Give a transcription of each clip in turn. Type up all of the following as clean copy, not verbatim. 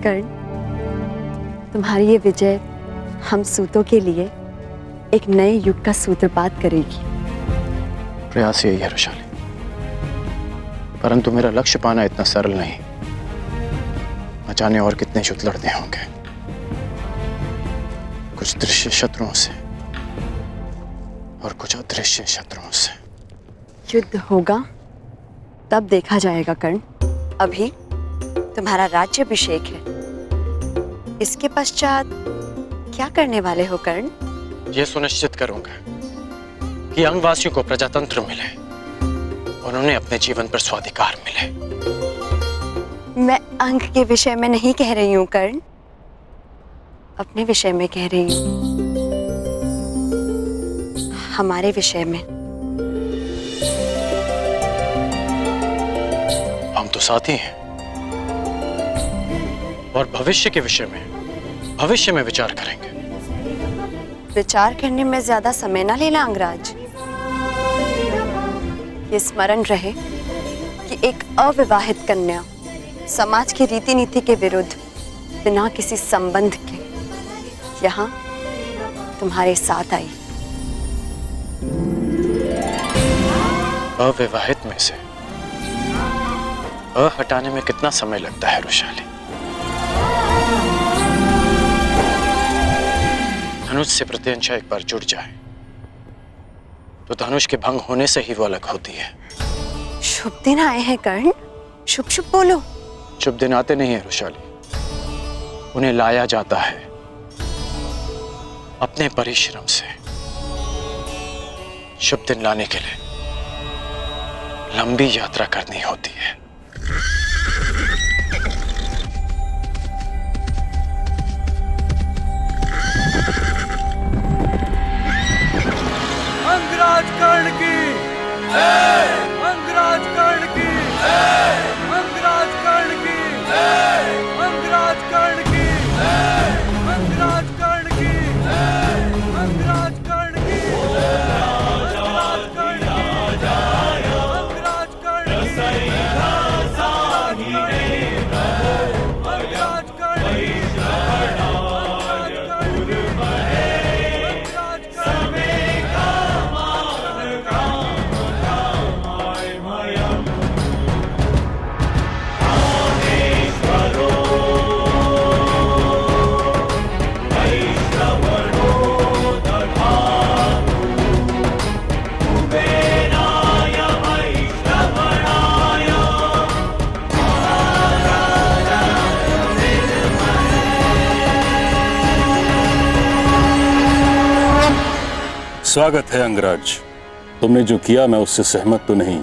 कर्ण, तुम्हारी ये विजय हम सूतों के लिए एक नए युग का सूत्रपात करेगी। प्रयास यही है रुशाली, परंतु मेरा लक्ष्य पाना इतना सरल नहीं। न जाने और कितने युद्ध लड़ने होंगे, कुछ दृश्य शत्रुओं से और कुछ अदृश्य शत्रुओं से। युद्ध होगा तब देखा जाएगा कर्ण। अभी तुम्हारा राज्याभिषेक है, इसके पश्चात क्या करने वाले हो कर्ण? यह सुनिश्चित करूंगा कि अंगवासियों को प्रजातंत्र मिले और उन्हें अपने जीवन पर स्वाधिकार मिले। मैं अंग के विषय में नहीं कह रही हूं कर्ण, अपने विषय में कह रही हूं, हमारे विषय में। हम तो साथी हैं और भविष्य के विषय में भविष्य में विचार करेंगे। विचार करने में ज्यादा समय ना लेना अंगराज। ये स्मरण रहे कि एक अविवाहित कन्या समाज की रीति नीति के विरुद्ध बिना किसी संबंध के यहाँ तुम्हारे साथ आई। अविवाहित में से अ हटाने में कितना समय लगता है रुशाली? धनुष से प्रत्यंचा एक बार जुड़ जाए तो धनुष के भंग होने से ही वो अलग होती है। शुभ दिन आए हैं कर्ण, शुभ शुभ बोलो। शुभ दिन आते नहीं है रुशाली, उन्हें लाया जाता है अपने परिश्रम से। शुभ दिन लाने के लिए लंबी यात्रा करनी होती है। अंगराज कर्ण की, अंगराज कर्ण की, अंगराज कर्ण की, अंगराज कर्ण की, अंगराज कर्ण की, अंगराज कर्ण की, अंगराज कर्ण की, अंगराज कर्ण स्वागत है अंगराज। तुमने जो किया मैं उससे सहमत तो नहीं,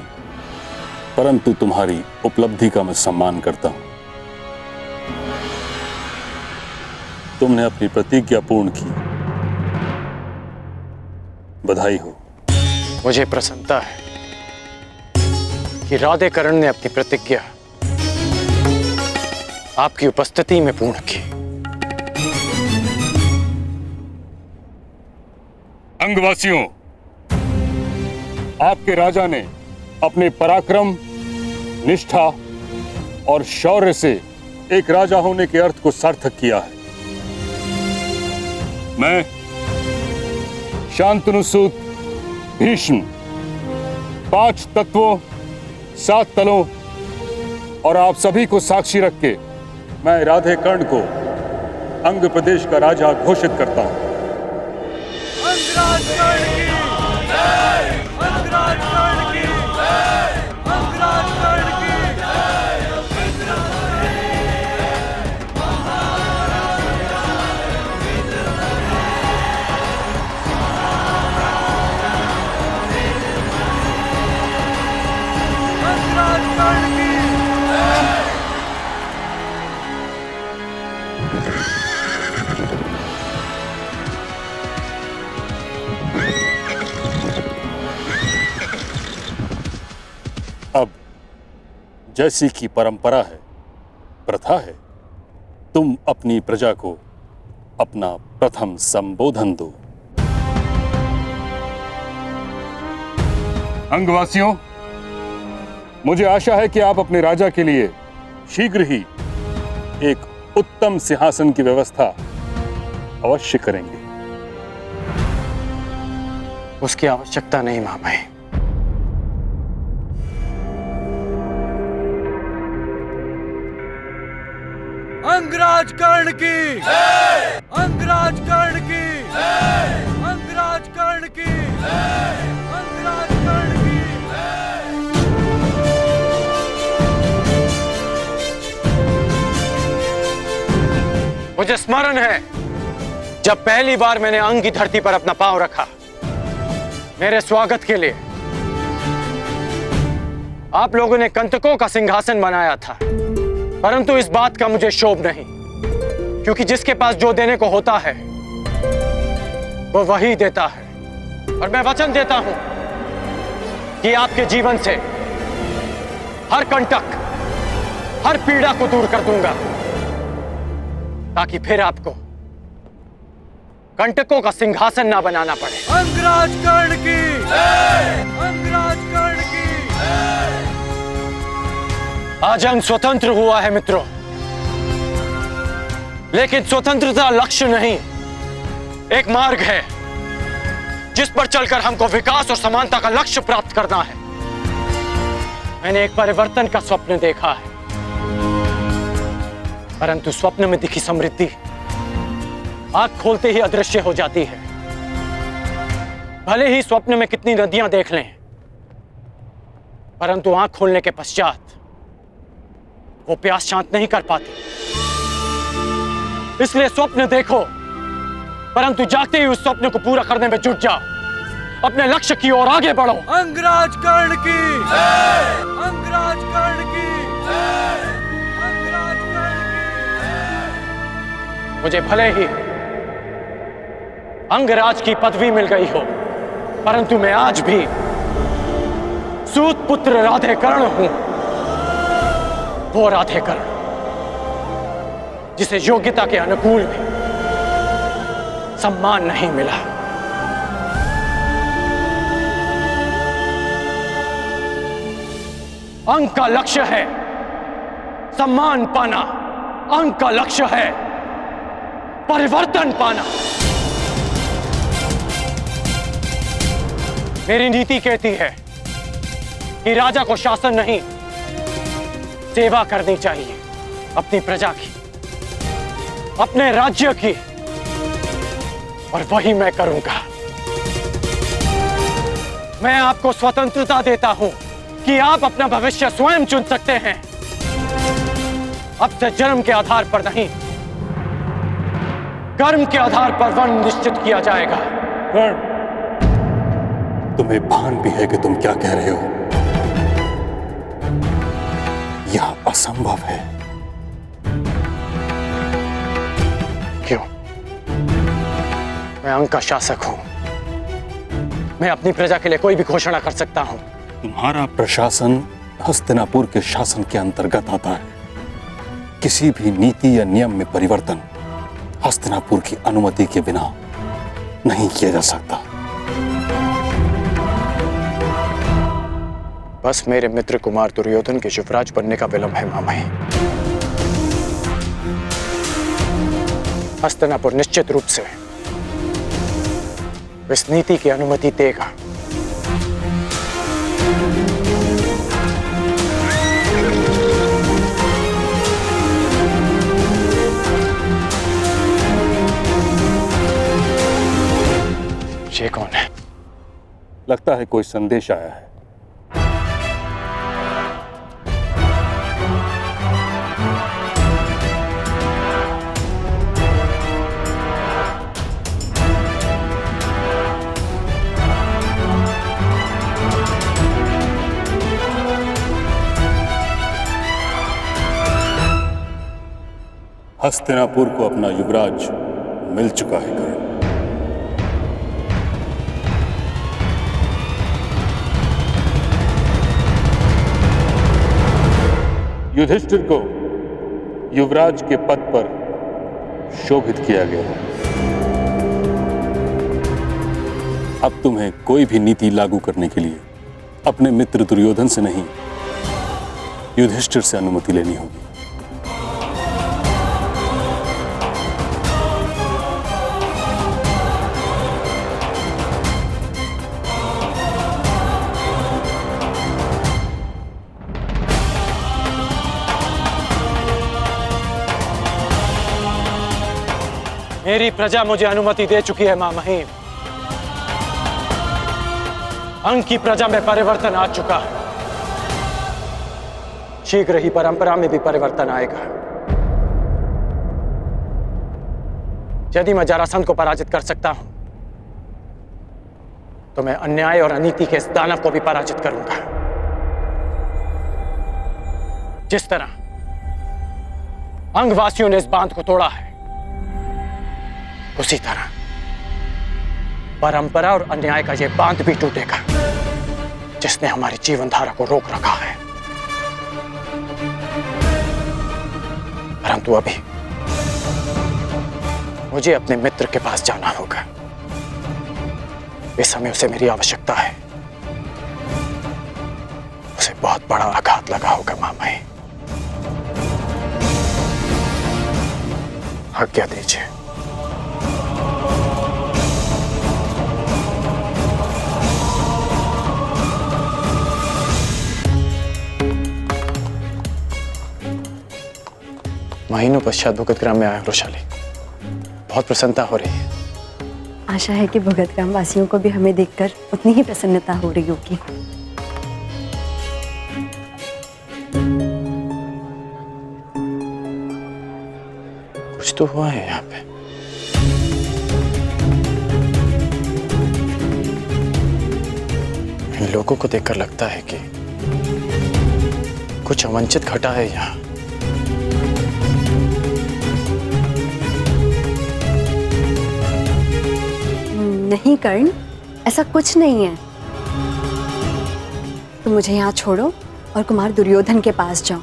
परंतु तुम्हारी उपलब्धि का मैं सम्मान करता हूं। तुमने अपनी प्रतिज्ञा पूर्ण की, बधाई हो। मुझे प्रसन्नता है कि राधेकरण ने अपनी प्रतिज्ञा आपकी उपस्थिति में पूर्ण की। अंगवासियों, आपके राजा ने अपने पराक्रम, निष्ठा और शौर्य से एक राजा होने के अर्थ को सार्थक किया है। मैं शांतनुसूत भीष्म 5 तत्वों, 7 तलों और आप सभी को साक्षी रख के मैं राधेकर्ण को अंग प्रदेश का राजा घोषित करता हूं। अंगराज कर्ण की, अंगराज कर्ण की, अंगराज कर्ण की, अंगराज कर्ण की। अब जैसी की परंपरा है, प्रथा है, तुम अपनी प्रजा को अपना प्रथम संबोधन दो। अंगवासियों, मुझे आशा है कि आप अपने राजा के लिए शीघ्र ही एक उत्तम सिंहासन की व्यवस्था अवश्य करेंगे। उसकी आवश्यकता नहीं मामाई। अंगराज कर्ण की अंगराज कर्ण की अंगराज कर्ण की अंगराज कर्ण की। मुझे स्मरण है जब पहली बार मैंने अंग की धरती पर अपना पांव रखा, मेरे स्वागत के लिए आप लोगों ने कंटकों का सिंहासन बनाया था, परंतु इस बात का मुझे शोभ नहीं, क्योंकि जिसके पास जो देने को होता है वो वही देता है। और मैं वचन देता हूं कि आपके जीवन से हर कंटक, हर पीड़ा को दूर कर दूंगा, ताकि फिर आपको कंटकों का सिंहासन ना बनाना पड़े। अंगराज कर्ण की अंगराज कर्ण की। आज अंग स्वतंत्र हुआ है मित्रों, लेकिन स्वतंत्रता लक्ष्य नहीं, एक मार्ग है जिस पर चलकर हमको विकास और समानता का लक्ष्य प्राप्त करना है। मैंने एक परिवर्तन का स्वप्न देखा है, परंतु स्वप्न में दिखी समृद्धि आंख खोलते ही अदृश्य हो जाती है। भले ही स्वप्न में कितनी नदियां देख लें, परंतु आंख खोलने के पश्चात वो प्यास शांत नहीं कर पाती। इसलिए स्वप्न देखो, परंतु जागते ही उस स्वप्न को पूरा करने में जुट जाओ। अपने लक्ष्य की ओर आगे बढ़ो। अंगराज कर्ण की अंगराज कर्ण की अंगराज कर्ण की। मुझे भले ही अंगराज की पदवी मिल गई हो, परंतु मैं आज भी सूत पुत्र राधे कर्ण हूं। वो राधे कर्ण जिसे योग्यता के अनुकूल भी सम्मान नहीं मिला। अंग का लक्ष्य है सम्मान पाना, अंग का लक्ष्य है परिवर्तन पाना। मेरी नीति कहती है कि राजा को शासन नहीं, सेवा करनी चाहिए अपनी प्रजा की, अपने राज्य की, और वही मैं करूंगा। मैं आपको स्वतंत्रता देता हूं कि आप अपना भविष्य स्वयं चुन सकते हैं। अब से जन्म के आधार पर नहीं, कर्म के आधार पर वर्ण निश्चित किया जाएगा। कर्ण, तुम्हें भान भी है कि तुम क्या कह रहे हो? यह असंभव है। क्यों? मैं अंग का शासक हूं, मैं अपनी प्रजा के लिए कोई भी घोषणा कर सकता हूं। तुम्हारा प्रशासन हस्तिनापुर के शासन के अंतर्गत आता है। किसी भी नीति या नियम में परिवर्तन हस्तिनापुर की अनुमति के बिना नहीं किया जा सकता। बस मेरे मित्र कुमार दुर्योधन के युवराज बनने का विलंब है मामाई। हस्तिनापुर निश्चित रूप से इस नीति की अनुमति देगा। ये कौन है? लगता है कोई संदेश आया है। हस्तिनापुर को अपना युवराज मिल चुका है कर्ण। युधिष्ठिर को युवराज के पद पर शोभित किया गया। अब तुम्हें कोई भी नीति लागू करने के लिए अपने मित्र दुर्योधन से नहीं, युधिष्ठिर से अनुमति लेनी होगी। मेरी प्रजा मुझे अनुमति दे चुकी है मां महिम। अंग की प्रजा में परिवर्तन आ चुका है। शीघ्र ही परंपरा में भी परिवर्तन आएगा। यदि मैं जरासंध को पराजित कर सकता हूं तो मैं अन्याय और अनीति के इस दानव को भी पराजित करूंगा। जिस तरह अंगवासियों ने इस बांध को तोड़ा है, उसी तरह परंपरा और अन्याय का यह बांध भी टूटेगा जिसने हमारी जीवन धारा को रोक रखा है। परंतु अभी मुझे अपने मित्र के पास जाना होगा। इस समय उसे मेरी आवश्यकता है। उसे बहुत बड़ा आघात लगा होगा मां महिम। आज्ञा दीजिए। महीनों पश्चात भुगत ग्राम में आया वृषाली। बहुत प्रसन्नता हो रही है। आशा है कि भगत ग्राम वासियों को भी हमें देखकर उतनी ही प्रसन्नता हो रही होगी। कुछ तो हुआ है यहाँ पे। इन लोगों को देखकर लगता है कि कुछ अवांछित घटा है यहाँ। नहीं कर्ण, ऐसा कुछ नहीं है। तुम मुझे यहाँ छोड़ो और कुमार दुर्योधन के पास जाओ।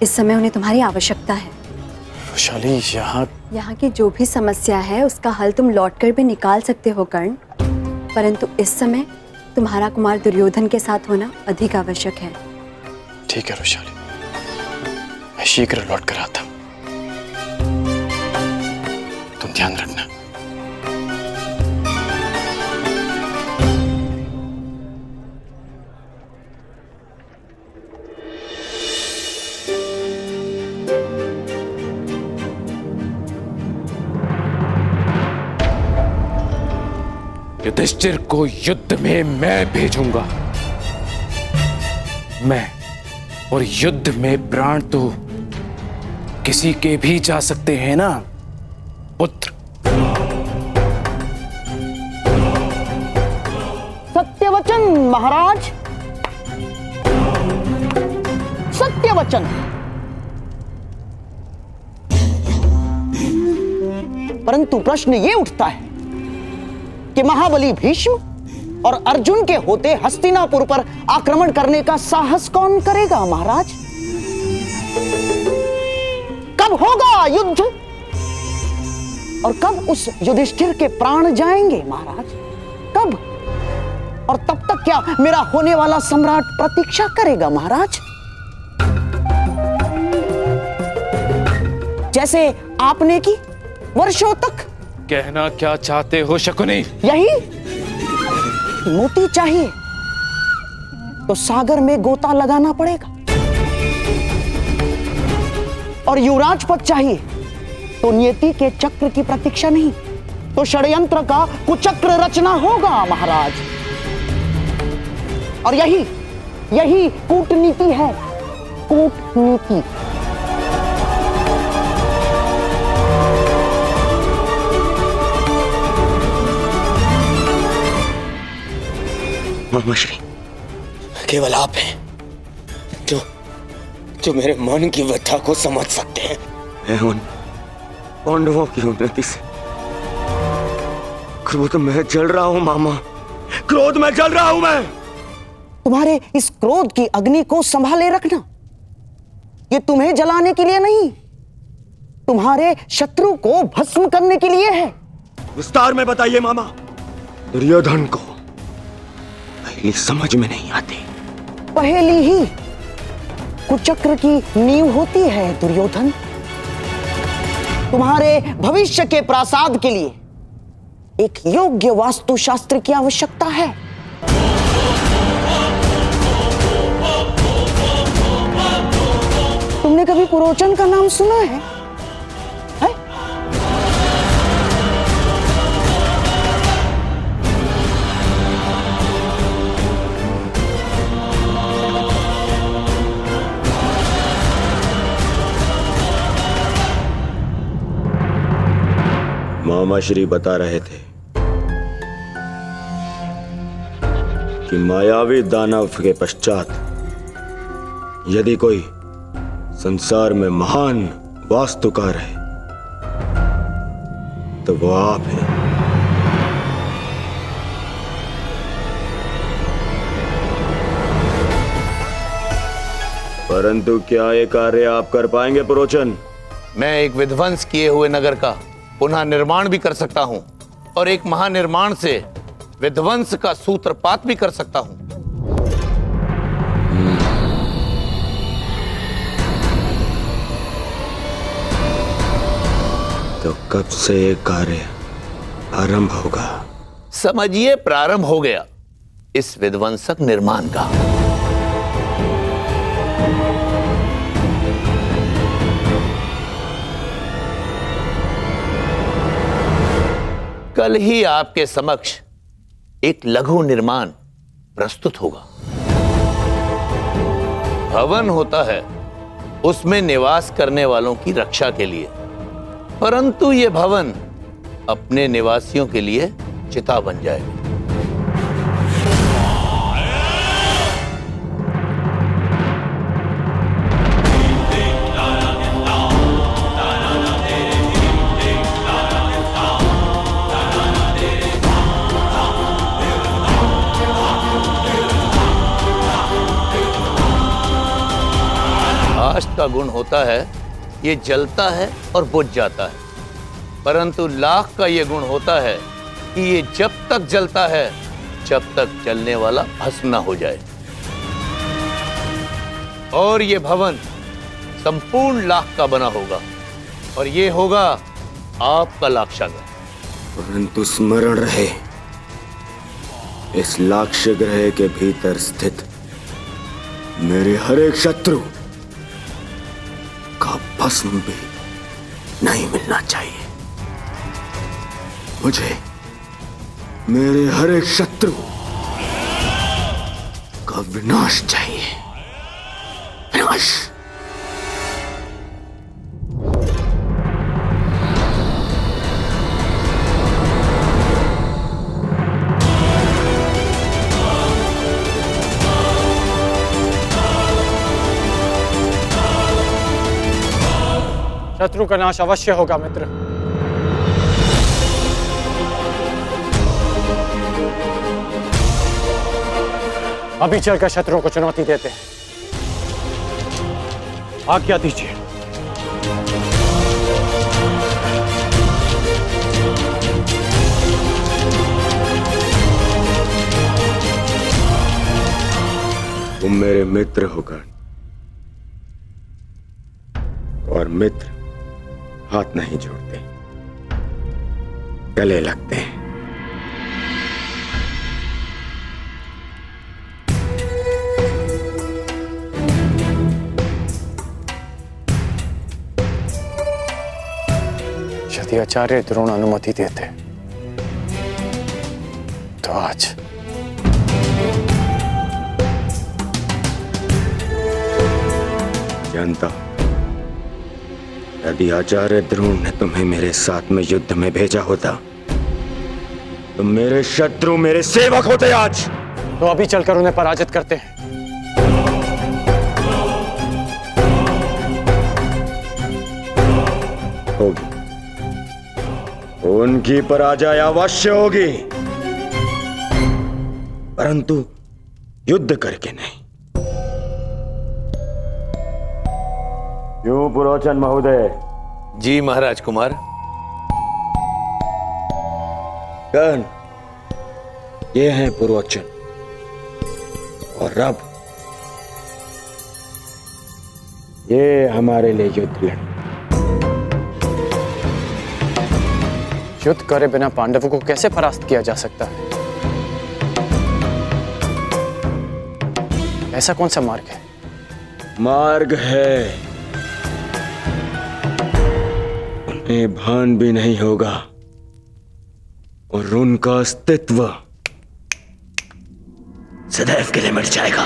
इस समय उन्हें तुम्हारी आवश्यकता है। वृषाली, यहाँ की जो भी समस्या है उसका हल तुम लौटकर भी निकाल सकते हो कर्ण, परंतु इस समय तुम्हारा कुमार दुर्योधन के साथ होना अधिक आवश्यक है। ठीक है वृषाली, मैं शीघ्र लौट कर आता हूँ। तुम ध्यान रखना। युधिष्ठिर को युद्ध में मैं भेजूंगा। मैं, और युद्ध में प्राण तो किसी के भी जा सकते हैं ना पुत्र। सत्यवचन महाराज, सत्यवचन। परंतु प्रश्न ये उठता है कि महाबली भीष्म और अर्जुन के होते हस्तिनापुर पर आक्रमण करने का साहस कौन करेगा महाराज? कब होगा युद्ध और कब उस युधिष्ठिर के प्राण जाएंगे महाराज? कब? और तब तक क्या मेरा होने वाला सम्राट प्रतीक्षा करेगा महाराज? जैसे आपने की वर्षों तक। कहना क्या चाहते हो शकुनी? यही मोती चाहिए तो सागर में गोता लगाना पड़ेगा, और युवराज पद चाहिए तो नियति के चक्र की प्रतीक्षा नहीं, तो षड्यंत्र का कुचक्र रचना होगा महाराज। और यही कूटनीति है, कूटनीति। मामाश्री, केवल आप हैं जो मेरे मन की व्यथा को समझ सकते हैं। मैं उन पांडवों की उन्नति से क्रोध में जल रहा हूं मामा, क्रोध में जल रहा हूं मैं। तुम्हारे इस क्रोध की अग्नि को संभाले रखना। ये तुम्हें जलाने के लिए नहीं, तुम्हारे शत्रु को भस्म करने के लिए है। विस्तार में बताइए मामा। दुर्योधन को पहली समझ में नहीं आती। पहली ही कुचक्र की नींव होती है दुर्योधन। तुम्हारे भविष्य के प्रासाद के लिए एक योग्य वास्तुशास्त्र की आवश्यकता है। तुमने कभी पुरोचन का नाम सुना है? मामा श्री बता रहे थे कि मायावी दानव के पश्चात यदि कोई संसार में महान वास्तुकार है तो वो आप हैं। परंतु क्या ये कार्य आप कर पाएंगे पुरोचन? मैं एक विध्वंस किए हुए नगर का पुनः निर्माण भी कर सकता हूं और एक महानिर्माण से विध्वंस का सूत्रपात भी कर सकता हूं। तो कब से ये कार्य आरंभ होगा? समझिए प्रारंभ हो गया इस विध्वंसक निर्माण का। कल ही आपके समक्ष एक लघु निर्माण प्रस्तुत होगा। भवन होता है उसमें निवास करने वालों की रक्षा के लिए, परंतु यह भवन अपने निवासियों के लिए चिता बन जाएगा। आश का गुण होता है ये जलता है और बुझ जाता है, परंतु लाख का ये गुण होता है कि ये जब तक जलता है जब तक जलने वाला भस्म न हो जाए। और ये भवन संपूर्ण लाख का बना होगा और ये होगा आपका लाक्षागृह। परंतु स्मरण रहे, इस लाक्ष्य ग्रह के भीतर स्थित मेरे हर एक शत्रु का भस्म भी नहीं मिलना चाहिए। मुझे मेरे हर एक शत्रु का विनाश चाहिए। विनाश। शत्रु का नाश अवश्य होगा मित्र। अभी चलकर शत्रुओं को चुनौती देते हैं। आज्ञा दीजिए। तुम मेरे मित्र हो कर्ण, और मित्र हाथ नहीं जोड़ते, गले लगते हैं। यदि आचार्य द्रोण अनुमति देते तो आज जानता हूं, यदि आचार्य द्रोण ने तुम्हें मेरे साथ में युद्ध में भेजा होता तो मेरे शत्रु मेरे सेवक होते आज। तो अभी चलकर उन्हें पराजित करते हैं। होगी, उनकी पराजय अवश्य होगी, परंतु युद्ध करके नहीं। क्यों पुरोचन महोदय? जी महाराज कुमार। कर्ण, ये हैं पुरोचन और रब। ये हमारे लिए युद्ध लड़। युद्ध करे बिना पांडवों को कैसे परास्त किया जा सकता है? ऐसा कौन सा मार्ग है? मार्ग है, उन्हें भान भी नहीं होगा और उनका अस्तित्व सदैव के लिए मिट जाएगा।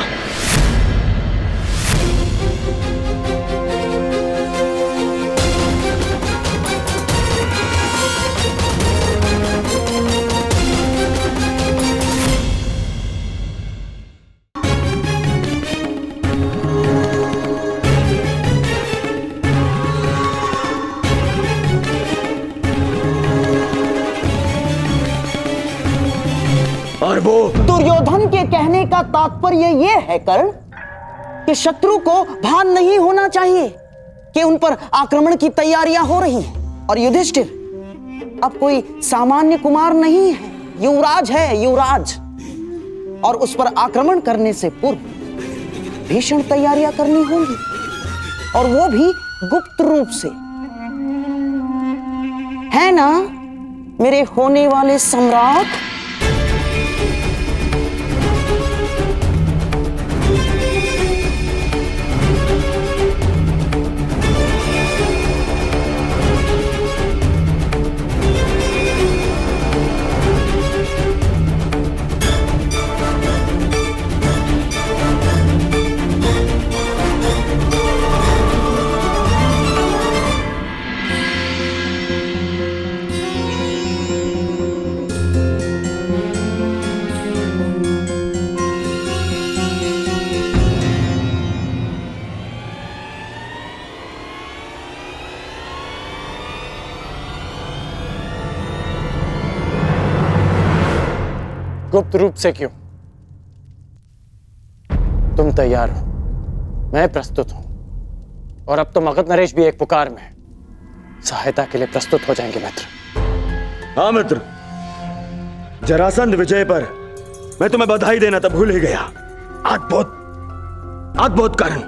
और वो दुर्योधन के कहने का तात्पर्य यह है कर्ण कि शत्रु को भान नहीं होना चाहिए कि उन पर आक्रमण की तैयारियां हो रही हैं। और युधिष्ठिर अब कोई सामान्य कुमार नहीं है, युवराज है, युवराज। और उस पर आक्रमण करने से पूर्व भीषण तैयारियां करनी होंगी, और वो भी गुप्त रूप से, है ना मेरे होने वाले सम्राट? गुप्त रूप से क्यों? तुम तैयार हो, मैं प्रस्तुत हूं, और अब तो मगध नरेश भी एक पुकार में है। सहायता के लिए प्रस्तुत हो जाएंगे मित्र। हाँ मित्र, जरासंध विजय पर मैं तुम्हें बधाई देना तो भूल ही गया। अद्भुत कर्ण।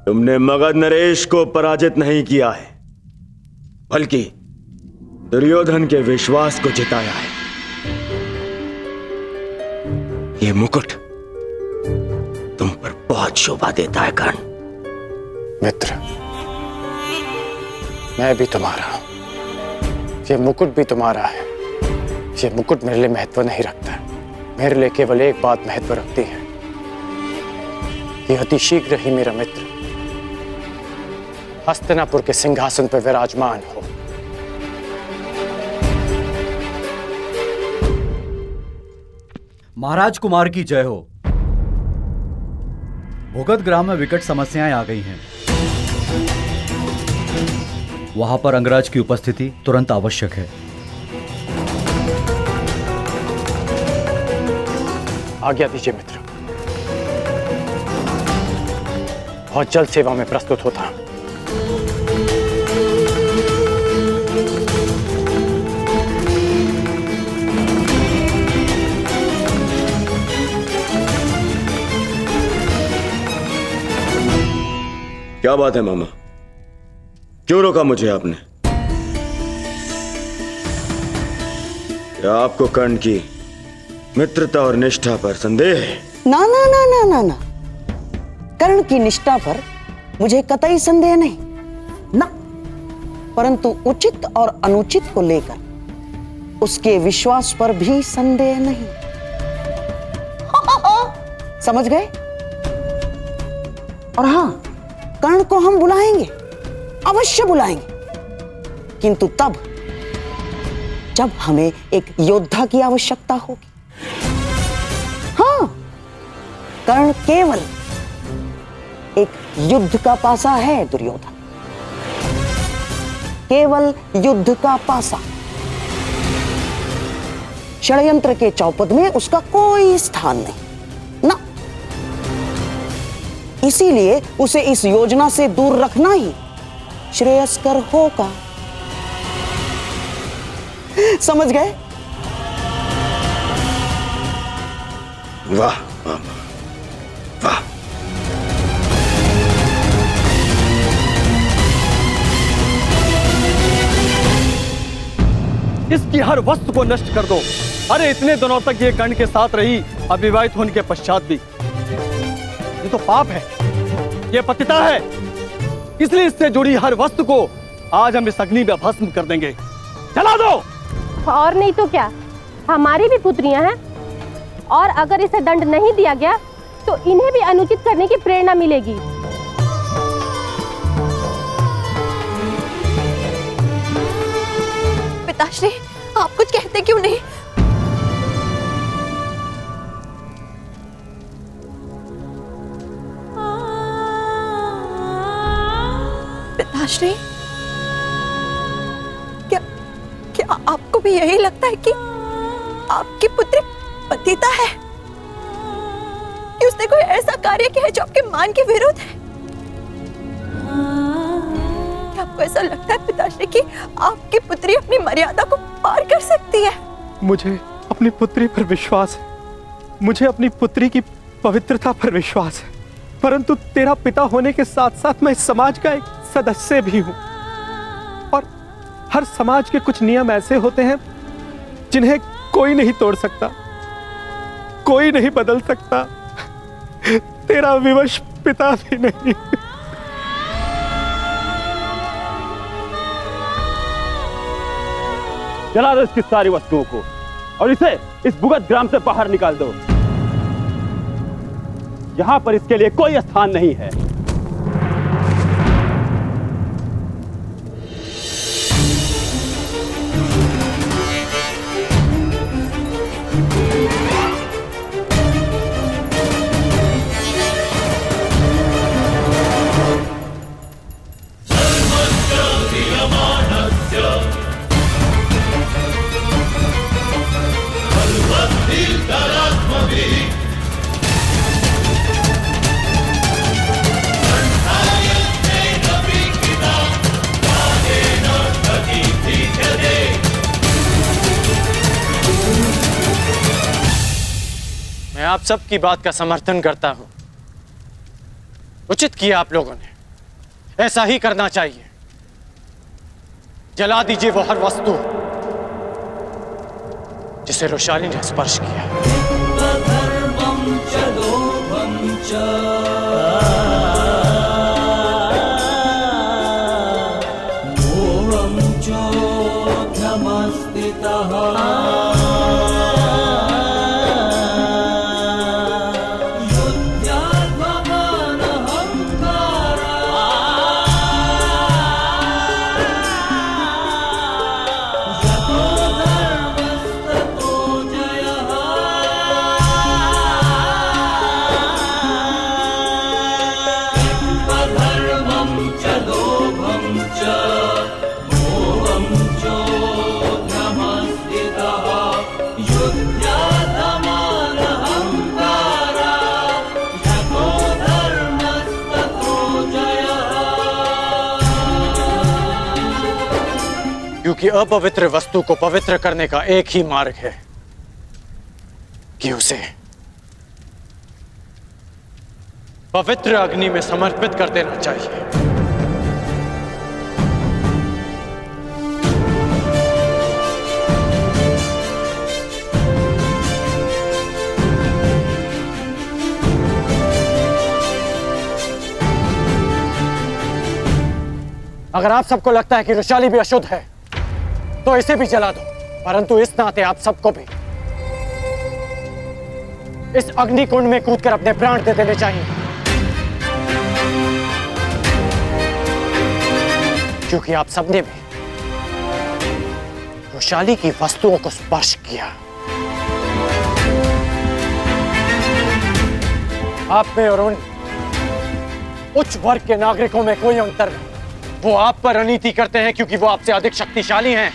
तुमने मगध नरेश को पराजित नहीं किया है, बल्कि दुर्योधन के विश्वास को जिताया है। ये मुकुट तुम पर बहुत शोभा देता है कर्ण। मित्र, मैं भी तुम्हारा हूं, ये मुकुट भी तुम्हारा है। ये मुकुट मेरे लिए महत्व नहीं रखता, मेरे लिए केवल एक बात महत्व रखती है, कि अति शीघ्र ही मेरा मित्र हस्तिनापुर के सिंहासन पर विराजमान हो। महाराज कुमार की जय हो। भोगत ग्राम में विकट समस्याएं आ गई हैं। वहां पर अंगराज की उपस्थिति तुरंत आवश्यक है। आज्ञा दीजिए मित्र, बहुत जल्द सेवा में प्रस्तुत होता हूं। क्या बात है मामा, क्यों रोका मुझे आपने? क्या आपको कर्ण की मित्रता और निष्ठा पर संदेह है? ना ना ना ना ना ना, कर्ण की निष्ठा पर मुझे कतई संदेह नहीं ना, परंतु उचित और अनुचित को लेकर उसके विश्वास पर भी संदेह नहीं। समझ गए? और हां, कर्ण को हम बुलाएंगे, अवश्य बुलाएंगे, किंतु तब जब हमें एक योद्धा की आवश्यकता होगी। हाँ, कर्ण केवल एक युद्ध का पासा है दुर्योधन, केवल युद्ध का पासा। षड्यंत्र के चौपद में उसका कोई स्थान नहीं ना, इसीलिए उसे इस योजना से दूर रखना ही श्रेयस्कर होगा। समझ गए? वाह वाह वाह। इसकी हर वस्तु को नष्ट कर दो। अरे इतने दिनों तक ये कर्ण के साथ रही, अविवाहित होने के पश्चात भी। ये तो पाप है, ये पतिता है, इसलिए इससे जुड़ी हर वस्तु को आज हम इस अग्नि में भस्म कर देंगे। जला दो। और नहीं तो क्या, हमारी भी पुत्रियां हैं, और अगर इसे दंड नहीं दिया गया तो इन्हें भी अनुचित करने की प्रेरणा मिलेगी। पिताश्री, आप कुछ कहते क्यों नहीं? पिताश्री, क्या क्या भी यही लगता है कि आपकी पुत्री पतिता है, कि उसने कोई ऐसा कार्य किया है जो आपके मान के विरुद्ध है। क्या आपको ऐसा लगता है पिताश्री कि आपकी पुत्री अपनी मर्यादा को पार कर सकती है? मुझे अपनी पुत्री पर विश्वास है, मुझे अपनी पुत्री की पवित्रता पर विश्वास है, परंतु तेरा पिता होने के साथ साथ मैं इस समाज का एक सदस्य भी हूं, और हर समाज के कुछ नियम ऐसे होते हैं जिन्हें कोई नहीं तोड़ सकता, कोई नहीं बदल सकता, तेरा विवश पिता भी नहीं। जला दो इसकी सारी वस्तुओं को और इसे इस भुगत ग्राम से बाहर निकाल दो। यहां पर इसके लिए कोई स्थान नहीं है। मैं आप सबकी बात का समर्थन करता हूं। उचित किया आप लोगों ने, ऐसा ही करना चाहिए। जला दीजिए वो हर वस्तु जिसे रोशाली ने स्पर्श किया। क्योंकि अपवित्र वस्तु को पवित्र करने का एक ही मार्ग है कि उसे पवित्र अग्नि में समर्पित कर देना चाहिए। अगर आप सबको लगता है कि रोशाली भी अशुद्ध है तो इसे भी जला दो, परंतु इस नाते आप सबको भी इस अग्निकुंड में कूदकर अपने प्राण दे देने चाहिए, क्योंकि आप सबने भी रोशाली की वस्तुओं को स्पर्श किया। आप में और उन उच्च वर्ग के नागरिकों में कोई अंतर नहीं। वो आप पर अनीति करते हैं क्योंकि वो आपसे अधिक शक्तिशाली हैं,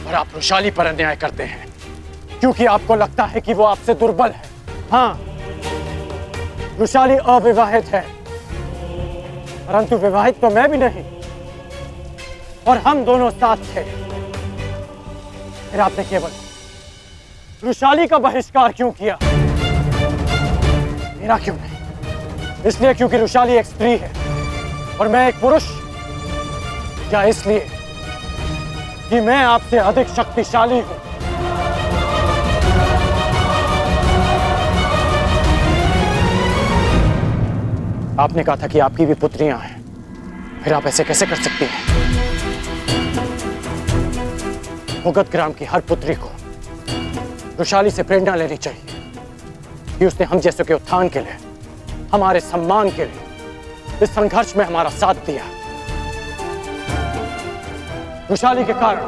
और आप रोशाली पर अन्याय करते हैं क्योंकि आपको लगता है कि वो आपसे दुर्बल है। हाँ, रोशाली अविवाहित है, परंतु विवाहित तो मैं भी नहीं, और हम दोनों साथ थे। फिर आपने केवल रोशाली का बहिष्कार क्यों किया, मेरा क्यों नहीं? इसलिए क्योंकि रोशाली एक स्त्री है और मैं एक पुरुष, या इसलिए कि मैं आपसे अधिक शक्तिशाली हूं? आपने कहा था कि आपकी भी पुत्रियां हैं, फिर आप ऐसे कैसे कर सकती हैं? भुगत ग्राम की हर पुत्री को रोशाली से प्रेरणा लेनी चाहिए कि उसने हम जैसों के उत्थान के लिए, हमारे सम्मान के लिए इस संघर्ष में हमारा साथ दिया। रोशाली के कारण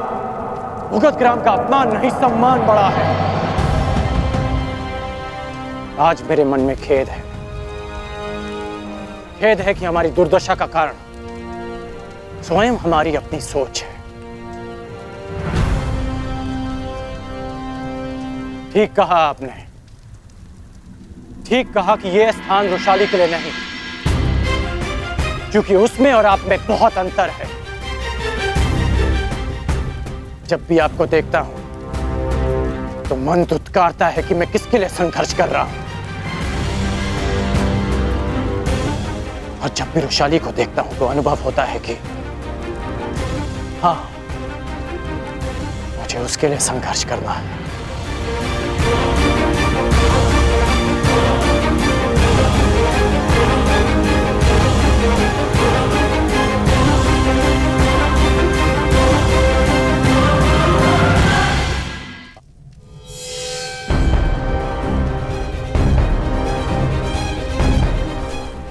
भुगत ग्राम का अपमान नहीं, सम्मान बढ़ा है। आज मेरे मन में खेद है, खेद है कि हमारी दुर्दशा का कारण स्वयं हमारी अपनी सोच है। ठीक कहा आपने, ठीक कहा कि यह स्थान रोशाली के लिए नहीं, क्योंकि उसमें और आप में बहुत अंतर है। जब भी आपको देखता हूं तो मन धुतकारता है कि मैं किसके लिए संघर्ष कर रहा हूं, और जब भी रोशाली को देखता हूं तो अनुभव होता है कि हाँ, मुझे उसके लिए संघर्ष करना है।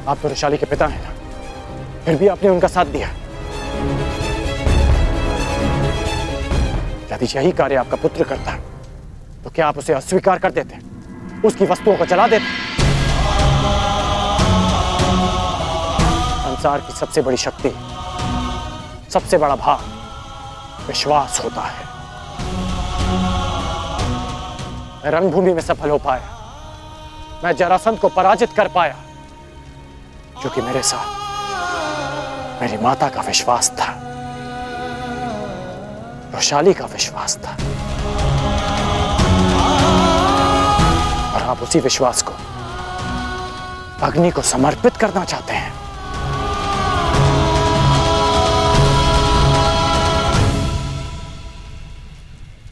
आप तो रोशाली के पिता हैं ना, फिर भी आपने उनका साथ दिया। यदि यही कार्य आपका पुत्र करता तो क्या आप उसे अस्वीकार कर देते, उसकी वस्तुओं को जला देते? संसार की सबसे बड़ी शक्ति, सबसे बड़ा भाव विश्वास होता है। मैं रणभूमि में सफल हो पाया, मैं जरासंध को पराजित कर पाया, क्योंकि मेरे साथ मेरी माता का विश्वास था, रोशाली का विश्वास था, और आप उसी विश्वास को अग्नि को समर्पित करना चाहते हैं।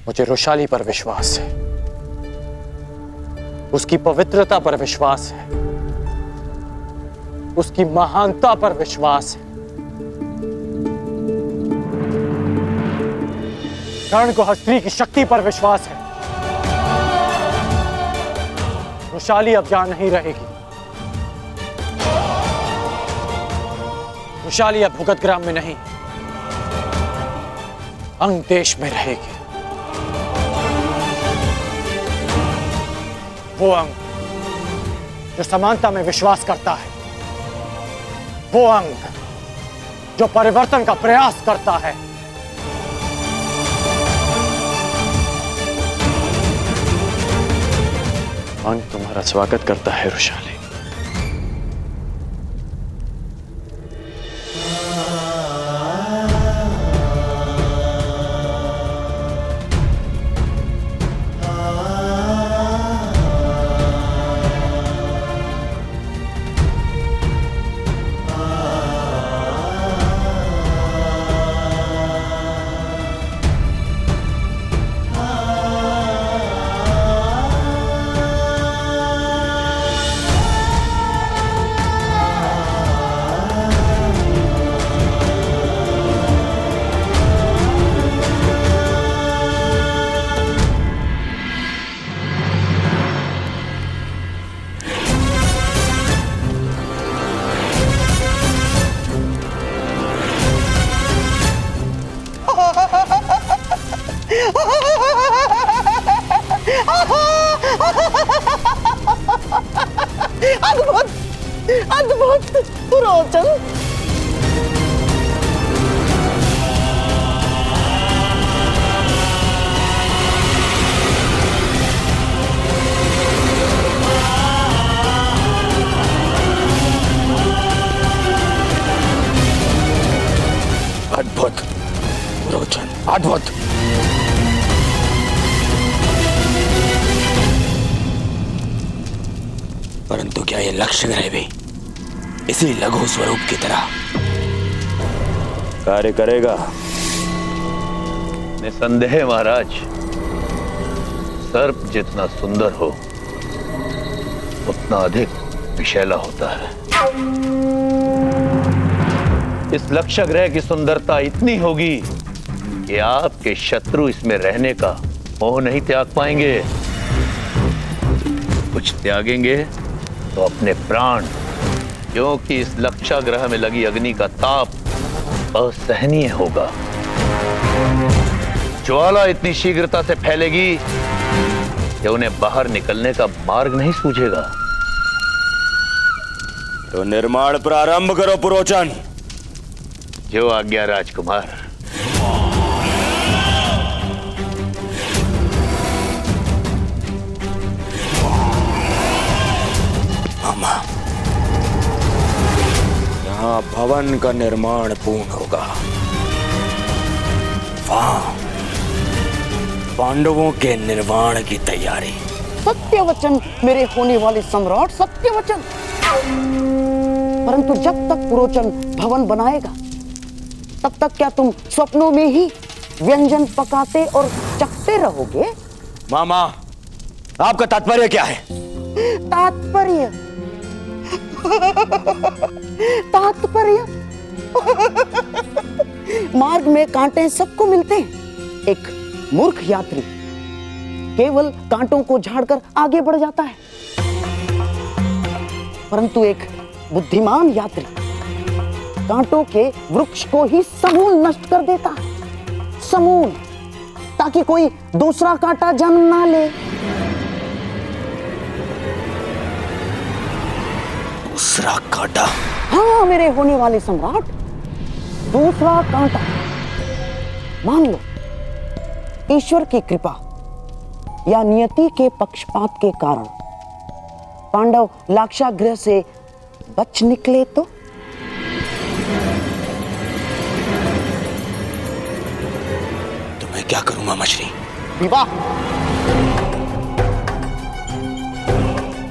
मुझे रोशाली पर विश्वास है, उसकी पवित्रता पर विश्वास है, उसकी महानता पर विश्वास है। कर्ण को स्त्री की शक्ति पर विश्वास है। रोशाली अब यहां नहीं रहेगी। रोशाली अब भुगत ग्राम में नहीं, अंग देश में रहेगी। वो अंग जो समानता में विश्वास करता है, वो अंग जो परिवर्तन का प्रयास करता है। अंग तुम्हारा स्वागत करता है रोशाली। अद्भुत, अद्भुत पुरोचन। अद्भुत रोचन, अद्भुत। परंतु क्या ये लक्ष्य ग्रह भी इसी लघु स्वरूप की तरह कार्य करेगा? निसंदेह महाराज, सर्प जितना सुंदर हो उतना अधिक विषैला होता है। इस लक्ष्य ग्रह की सुंदरता इतनी होगी कि आपके शत्रु इसमें रहने का मोह नहीं त्याग पाएंगे। कुछ त्यागेंगे तो अपने प्राण, क्योंकि इस लक्ष्य ग्रह में लगी अग्नि का ताप असहनीय होगा। ज्वाला इतनी शीघ्रता से फैलेगी कि उन्हें बाहर निकलने का मार्ग नहीं सूझेगा। तो निर्माण प्रारंभ करो पुरोचन। जो आज्ञा राजकुमार। जहां भवन का निर्माण पूर्ण होगा, वहां पांडवों के निर्माण की तैयारी। सत्य वचन मेरे होने वाले सम्राट, सत्य वचन। परंतु जब तक पुरोचन भवन बनाएगा, तब तक क्या तुम स्वप्नों में ही व्यंजन पकाते और चखते रहोगे? मामा, आपका तात्पर्य क्या है? तात्पर्य तात्पर्य मार्ग में कांटे सबको मिलते हैं। एक मूर्ख यात्री केवल कांटों को झाड़कर आगे बढ़ जाता है, परंतु एक बुद्धिमान यात्री कांटों के वृक्ष को ही समूल नष्ट कर देता है, समूल, ताकि कोई दूसरा कांटा जन्म ना ले। दूसरा कांटा? हाँ मेरे होने वाले सम्राट, दूसरा कांटा। मान लो ईश्वर की कृपा या नियति के पक्षपात के कारण पांडव लाक्षागृह से बच निकले तो? तो मैं क्या करूं मामा श्री? विवाह।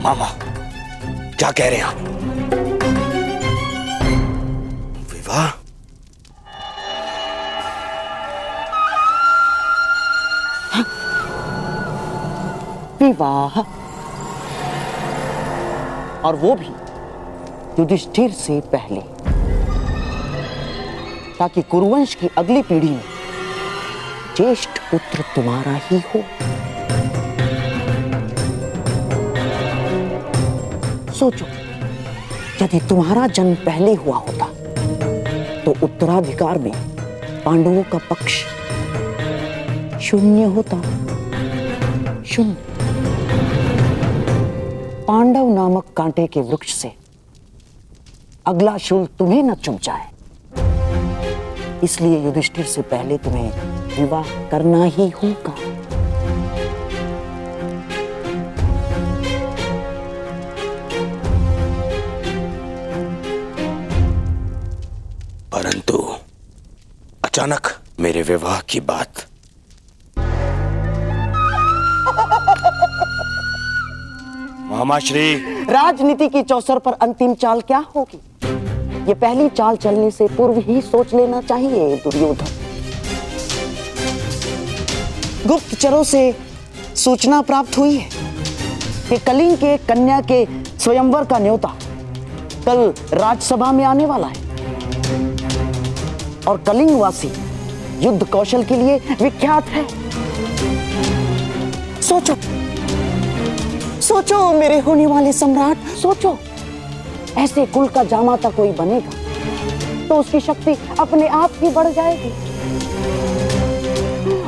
मामा क्या कह रहे हैं आप? विवाह? विवाह, और वो भी युधिष्ठिर से पहले, ताकि कुरुवंश की अगली पीढ़ी में ज्येष्ठ पुत्र तुम्हारा ही हो। सोचो, यदि तुम्हारा जन्म पहले हुआ होता तो उत्तराधिकार में पांडवों का पक्ष शून्य होता, शून्य। पांडव नामक कांटे के वृक्ष से अगला शूल तुम्हें न चुभ जाए, इसलिए युधिष्ठिर से पहले तुम्हें विवाह करना ही होगा। परंतु अचानक मेरे विवाह की बात। मामा श्री, राजनीति की चौसर पर अंतिम चाल क्या होगी, ये पहली चाल चलने से पूर्व ही सोच लेना चाहिए दुर्योधन। गुप्तचरों से सूचना प्राप्त हुई है कि कलिंग के कन्या के स्वयंवर का न्योता कल राजसभा में आने वाला है, और कलिंगवासी युद्ध कौशल के लिए विख्यात है। सोचो सोचो मेरे होने वाले सम्राट, सोचो, ऐसे कुल का जामाता कोई बनेगा तो उसकी शक्ति अपने आप ही बढ़ जाएगी,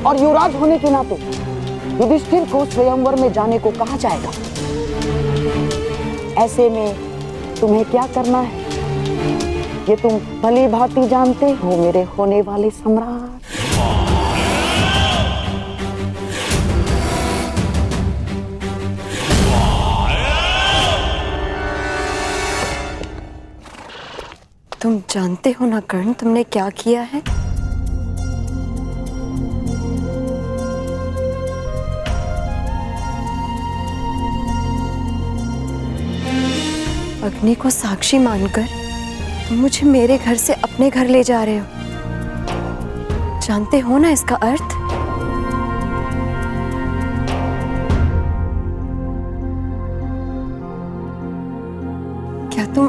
और युवराज होने के नाते युधिष्ठिर को स्वयंवर में जाने को कहा जाएगा। ऐसे में तुम्हें क्या करना है, ये तुम भली भांति जानते हो मेरे होने वाले सम्राट। तुम जानते हो ना कर्ण, तुमने क्या किया है? अग्नि को साक्षी मानकर तुम मुझे मेरे घर से अपने घर ले जा रहे हो। जानते हो ना इसका अर्थ? क्या तुम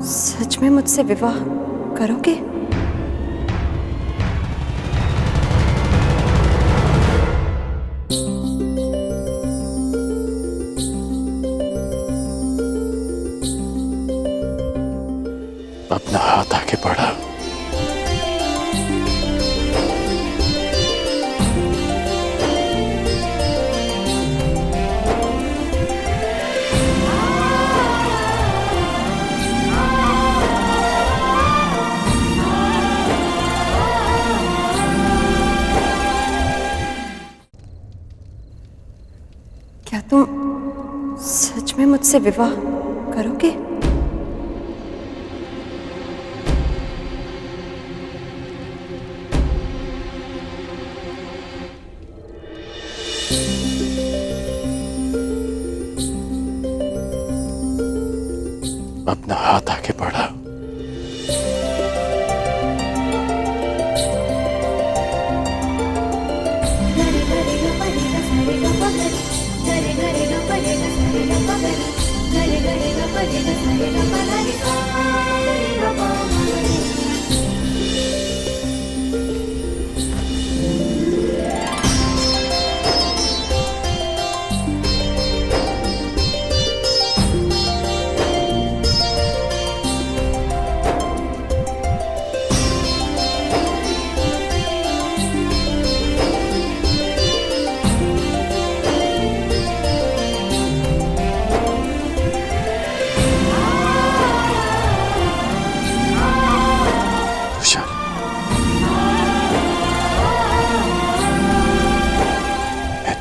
सच में मुझसे विवाह करोगे? अपना हाथ आगे बढ़ा। क्या तुम सच में मुझसे विवाह करोगे? अपना हाथ आगे बढ़ा।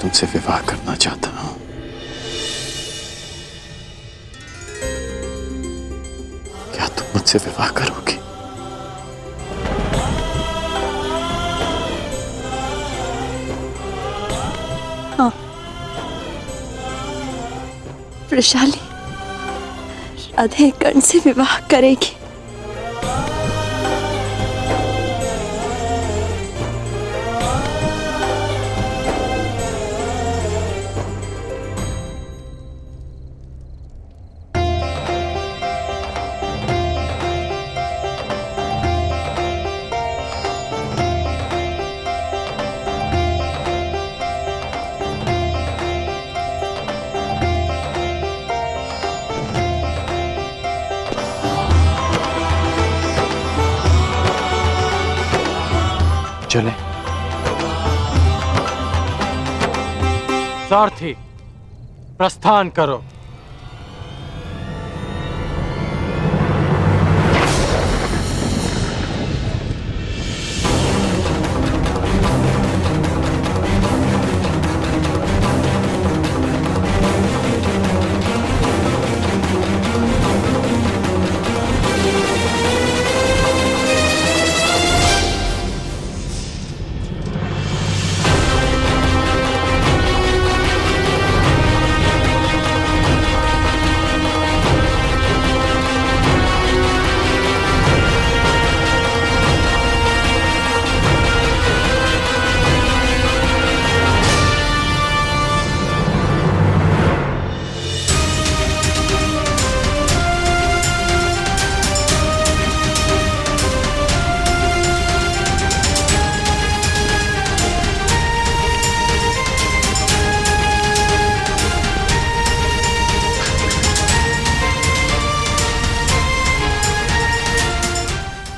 तुमसे विवाह करना चाहता हूं। क्या तुम मुझसे विवाह करोगी? हाँ, वृषाली राधे कर्ण से विवाह करेगी। चले। सारथी, प्रस्थान करो।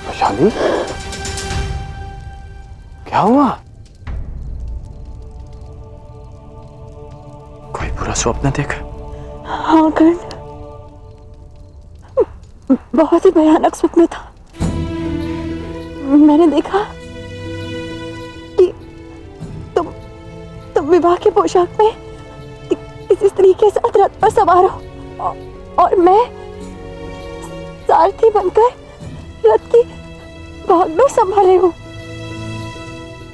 वैशाली, क्या हुआ? कोई बुरा स्वप्न देखा? हाँ कर्ण, बहुत ही भयानक स्वप्न था। मैंने देखा कि तुम विवाह के पोशाक में किसी स्त्री के साथ रथ पर सवार हो और मैं सारथी बनकर रथ की भागडोर संभाले हूँ।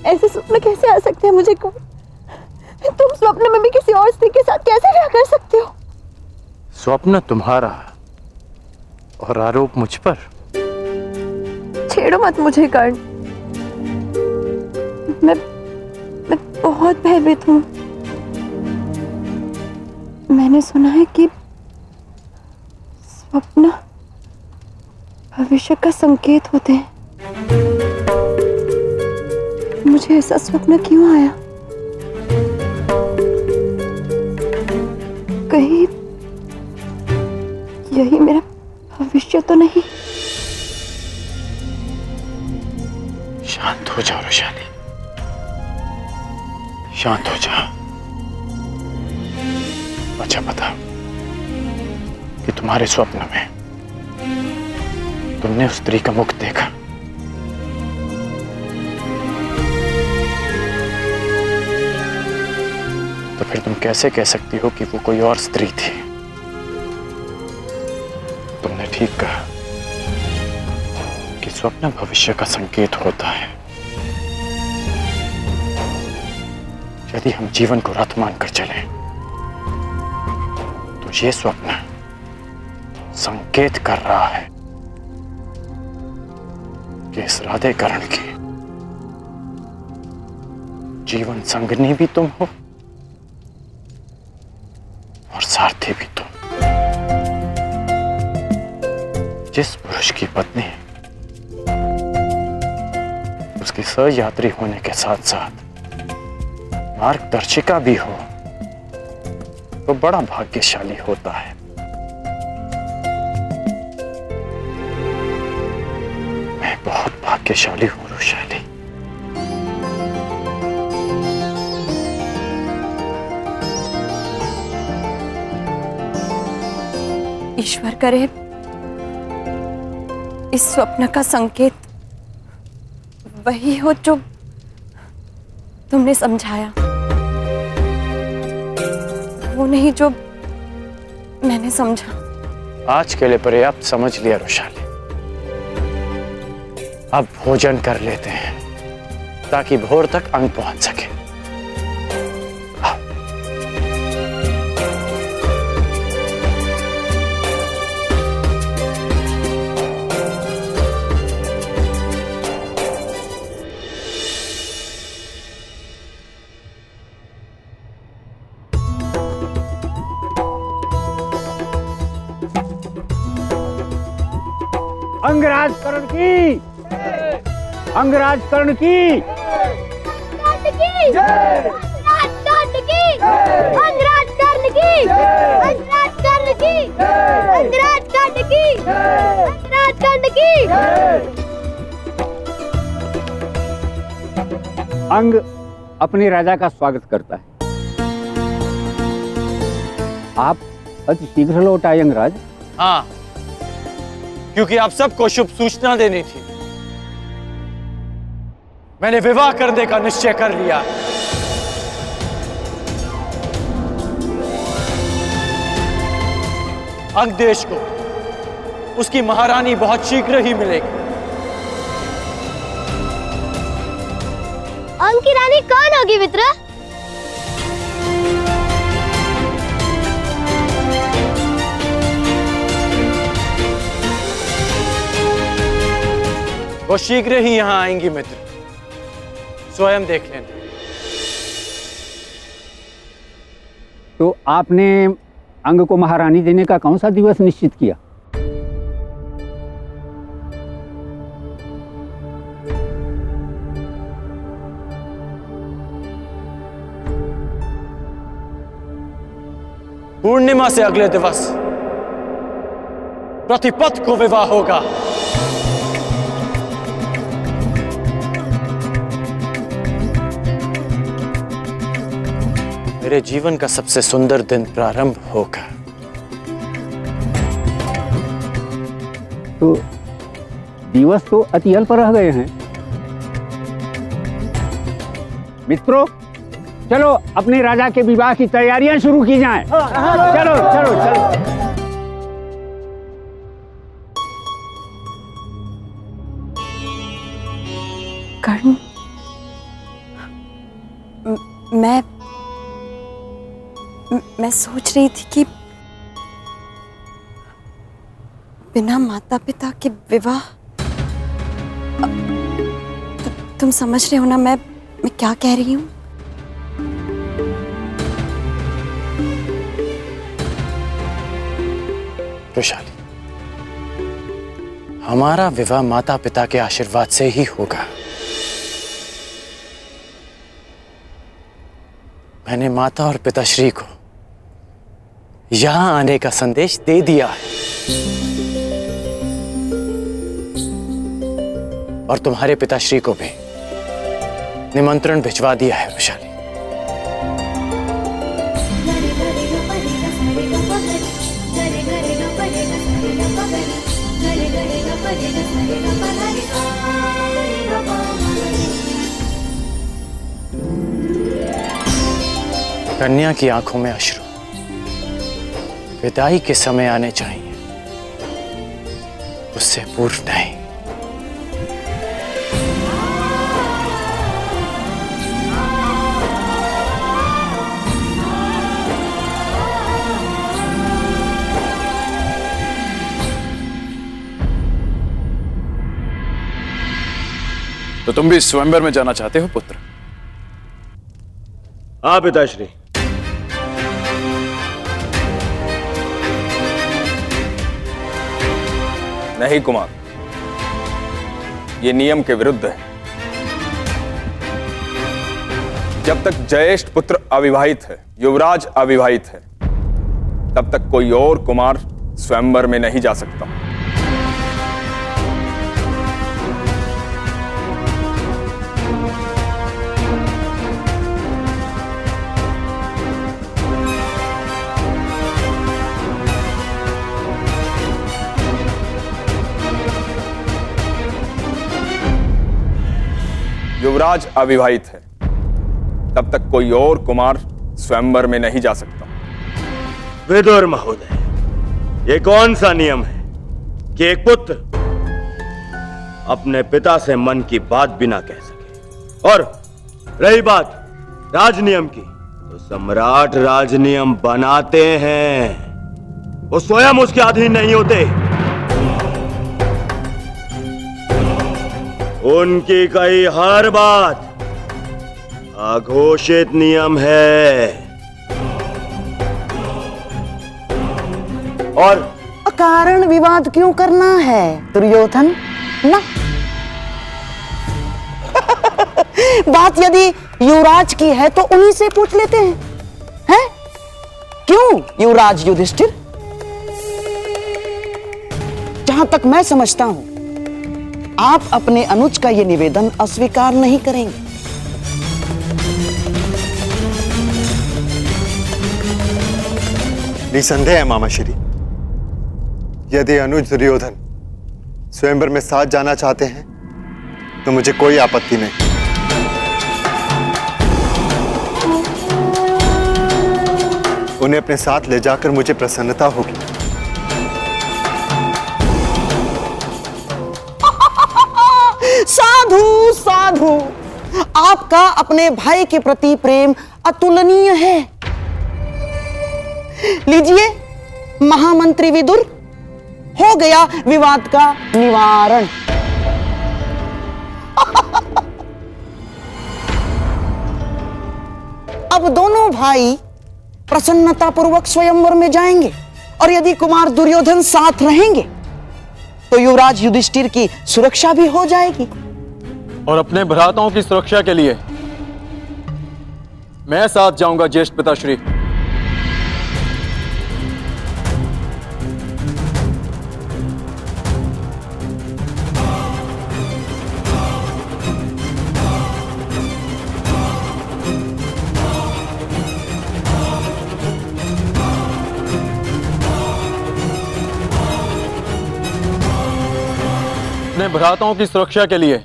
ऐसे स्वप्न कैसे आ सकते हैं मुझे? तुम स्वप्न में भी किसी और स्त्री के साथ कैसे विवाह कर सकते हो? स्वप्न तुम्हारा और आरोप मुझ पर। छेड़ो मत मुझे कर्ण, मैं बहुत भयभीत हूँ। मैंने सुना है कि स्वप्न भविष्य का संकेत होते हैं। मुझे ऐसा स्वप्न क्यों आया? कहीं यही मेरा भविष्य तो नहीं? शांत हो जाओ वैशाली, शांत हो जाओ। अच्छा बताओ कि तुम्हारे स्वप्न में तुमने उस स्त्री का मुख देखा? तो फिर तुम कैसे कह सकती हो कि वो कोई और स्त्री थी? तुमने ठीक कहा कि स्वप्न भविष्य का संकेत होता है। यदि हम जीवन को रथ मानकर चलें, तो ये स्वप्न संकेत कर रहा है कि इस राधे कर्ण की जीवन संगनी भी तुम हो और सारथी भी तुम। जिस पुरुष की पत्नी उसकी सहयात्री होने के साथ साथ मार्गदर्शिका भी हो तो बड़ा भाग्यशाली होता है। मैं बहुत भाग्यशाली हूं रुशाली। ईश्वर करे इस स्वप्न का संकेत वही हो जो तुमने समझाया, वो नहीं जो मैंने समझा। आज के लिए पर्याप्त समझ लिया रुशाली। अब भोजन कर लेते हैं ताकि भोर तक अंग पहुंच सके। अंगराज कर्ण की, अंगराज कर्ण की, अंगराज कर्ण की, अंगराज कर्ण की, अंगराज कर्ण की, अंगराज कर्ण की, अंगराज कर्ण की। अंग अपने राजा का स्वागत करता है। आप अति शीघ्र लौट आए अंगराज। हाँ, क्योंकि आप सबको शुभ सूचना देनी थी। मैंने विवाह करने का निश्चय कर लिया। अंग देश को उसकी महारानी बहुत शीघ्र ही मिलेगी। अंग की रानी कौन होगी मित्र? वो शीघ्र ही यहां आएंगी मित्र, स्वयं देख लेना। तो आपने अंग को महारानी देने का कौन सा दिवस निश्चित किया? पूर्णिमा से अगले दिवस प्रतिपद को विवाह होगा। मेरे जीवन का सबसे सुंदर दिन प्रारंभ होगा। तो दिवस तो अति अल्प रह गए हैं। मित्रों, चलो अपने राजा के विवाह की तैयारियां शुरू की जाएं। चलो चलो चलो। कर्ण, मैं सोच रही थी कि बिना माता पिता के विवाह, तुम समझ रहे हो ना मैं क्या कह रही हूँ? रुशाली, हमारा विवाह माता पिता के आशीर्वाद से ही होगा। मैंने माता और पिताश्री को यहां आने का संदेश दे दिया है और तुम्हारे पिताश्री को भी निमंत्रण भिजवा दिया है रुशाली। कन्या की आंखों में अश्रु विदाई के समय आने चाहिए, उससे पूर्व नहीं। तो तुम भी स्वयंवर में जाना चाहते हो पुत्र? हाँ पिताश्री। नहीं कुमार, ये नियम के विरुद्ध है। जब तक ज्येष्ठ पुत्र अविवाहित है, युवराज अविवाहित है, तब तक कोई और कुमार स्वयंवर में नहीं जा सकता। युवराज अविवाहित है, तब तक कोई और कुमार स्वयंवर में नहीं जा सकता। विदुर महोदय, ये कौन सा नियम है कि एक पुत्र अपने पिता से मन की बात भी ना कह सके? और रही बात राजनियम की, तो सम्राट राजनियम बनाते हैं, वो स्वयं उसके अधीन नहीं होते। उनकी कही हर बात अघोषित नियम है। और अकारण विवाद क्यों करना है दुर्योधन? ना बात यदि युवराज की है तो उन्हीं से पूछ लेते हैं। क्यों युवराज युधिष्ठिर? जहां तक मैं समझता हूं, आप अपने अनुज का यह निवेदन अस्वीकार नहीं करेंगे। निसंदेह है मामाश्री, यदि अनुज दुर्योधन स्वयंवर में साथ जाना चाहते हैं तो मुझे कोई आपत्ति नहीं। उन्हें अपने साथ ले जाकर मुझे प्रसन्नता होगी। साधु साधु, आपका अपने भाई के प्रति प्रेम अतुलनीय है। लीजिए महामंत्री विदुर, हो गया विवाद का निवारण। अब दोनों भाई प्रसन्नतापूर्वक स्वयंवर में जाएंगे, और यदि कुमार दुर्योधन साथ रहेंगे तो युवराज युधिष्ठिर की सुरक्षा भी हो जाएगी। और अपने भ्राताओं की सुरक्षा के लिए मैं साथ जाऊंगा ज्येष्ठ पिताश्री। अपने भ्राताओं की सुरक्षा के लिए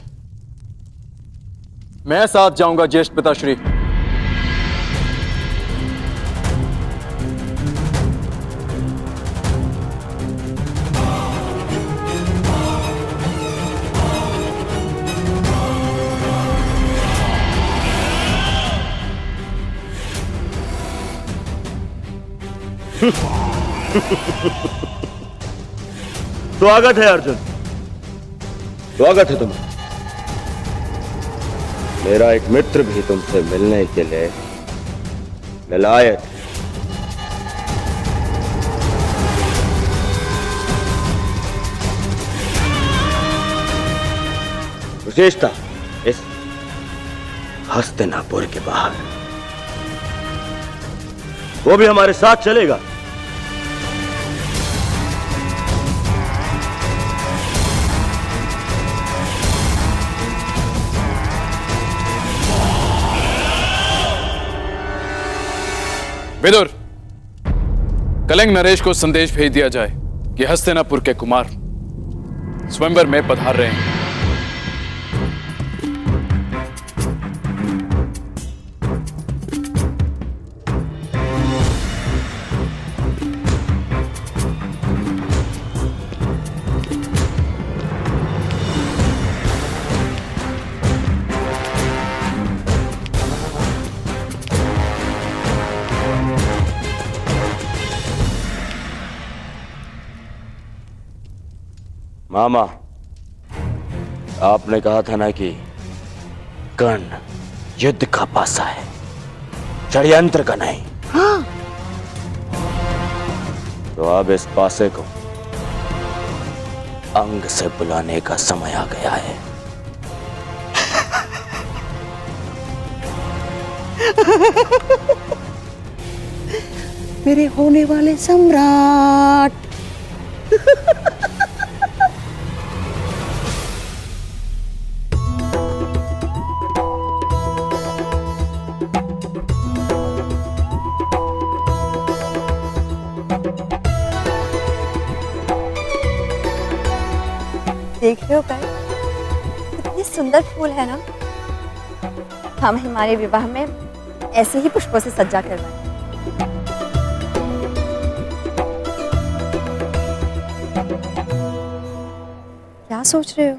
मैं साथ जाऊंगा ज्येष्ठ पिताश्री। स्वागत है अर्जुन, स्वागत है तुम्हें। मेरा एक मित्र भी तुमसे मिलने के लिए ललायत है। विशेषता इस हस्तिनापुर के बाहर, वो भी हमारे साथ चलेगा। विदुर, कलिंग नरेश को संदेश भेज दिया जाए कि हस्तिनापुर के कुमार स्वयंवर में पधार रहे हैं। मामा, आपने कहा था ना कि कर्ण युद्ध का पासा है, षड्यंत्र का नहीं। हाँ। तो अब इस पासे को अंग से बुलाने का समय आ गया है। मेरे होने वाले सम्राट। देख रहे हो कर, कितने सुंदर फूल है ना। हम हमारे विवाह में ऐसे ही पुष्पों से सज्जा करवाएं। क्या सोच रहे हो?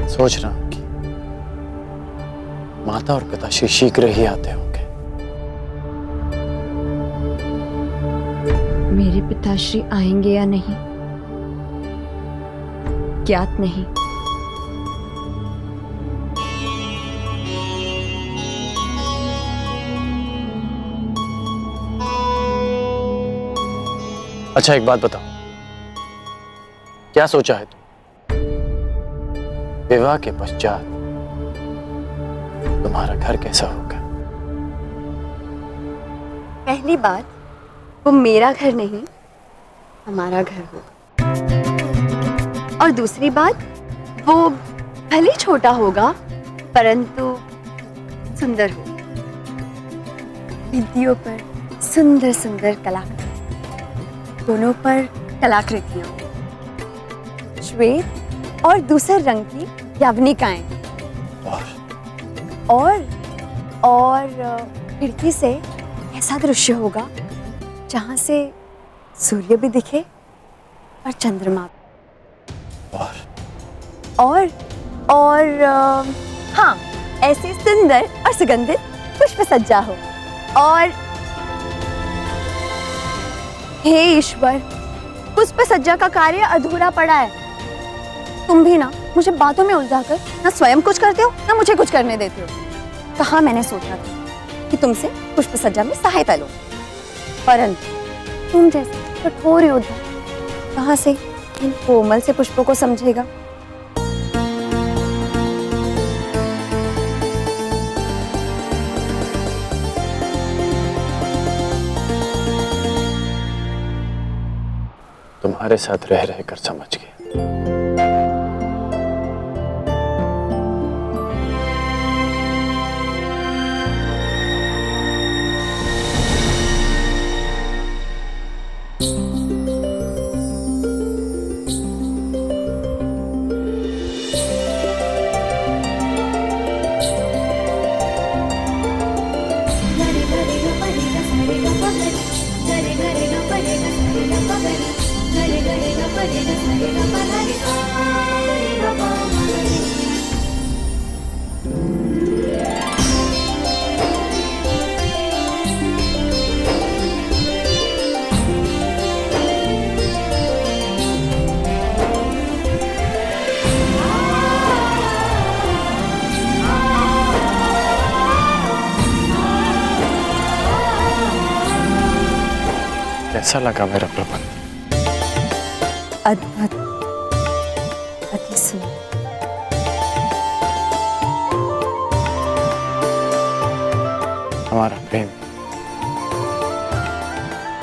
सोच रहा हूं कि माता और पिताश्री शीघ्र ही आते होंगे। मेरे पिताश्री आएंगे या नहीं ज्ञात नहीं। अच्छा एक बात बताओ, क्या सोचा है तुम? विवाह के पश्चात तुम्हारा घर कैसा होगा? पहली बात, वो मेरा घर नहीं हमारा घर होगा। और दूसरी बात, वो भले छोटा होगा परंतु सुंदर होगा। भित्तियों पर सुंदर सुंदर कलाकृति, दोनों पर कलाकृतियां, श्वेत और दूसरे रंग की यवनिकाएं, और खिड़की से ऐसा दृश्य होगा जहां से सूर्य भी दिखे और चंद्रमा भी। और हाँ, ऐसे सुंदर और सुगंधित पुष्प सज्जा हो। और हे ईश्वर, पुष्प सज्जा का कार्य अधूरा पड़ा है। तुम भी ना मुझे बातों में उलझाकर ना स्वयं कुछ करते हो ना मुझे कुछ करने देते हो। कहाँ मैंने सोचा था कि तुमसे पुष्प सज्जा में सहायता लो, परंतु तुम जैसे कठोर योद्धा कहाँ से इन कोमल से पुष्पों को समझेगा। तुम्हारे साथ रह रहकर समझ गया। कैसा लगा मेरा प्रबंध? अद्भुत, अति सुंदर। हमारा प्रेम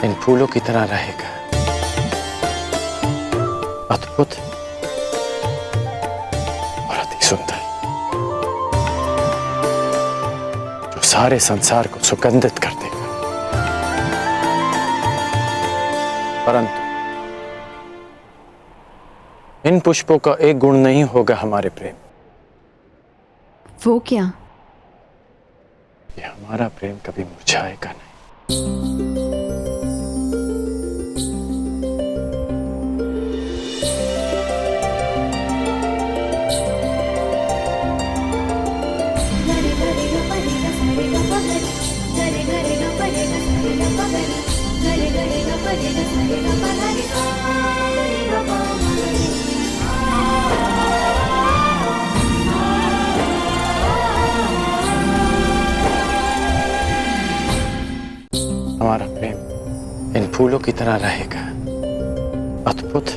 इन फूलों की तरह रहेगा, अद्भुत और अति सुंदर, जो सारे संसार को सुगंधित कर देगा। परंतु इन पुष्पों का एक गुण नहीं होगा हमारे प्रेम। वो क्या? ये हमारा प्रेम कभी मुरझाएगा नहीं। फूलों की तरह रहेगा, अद्भुत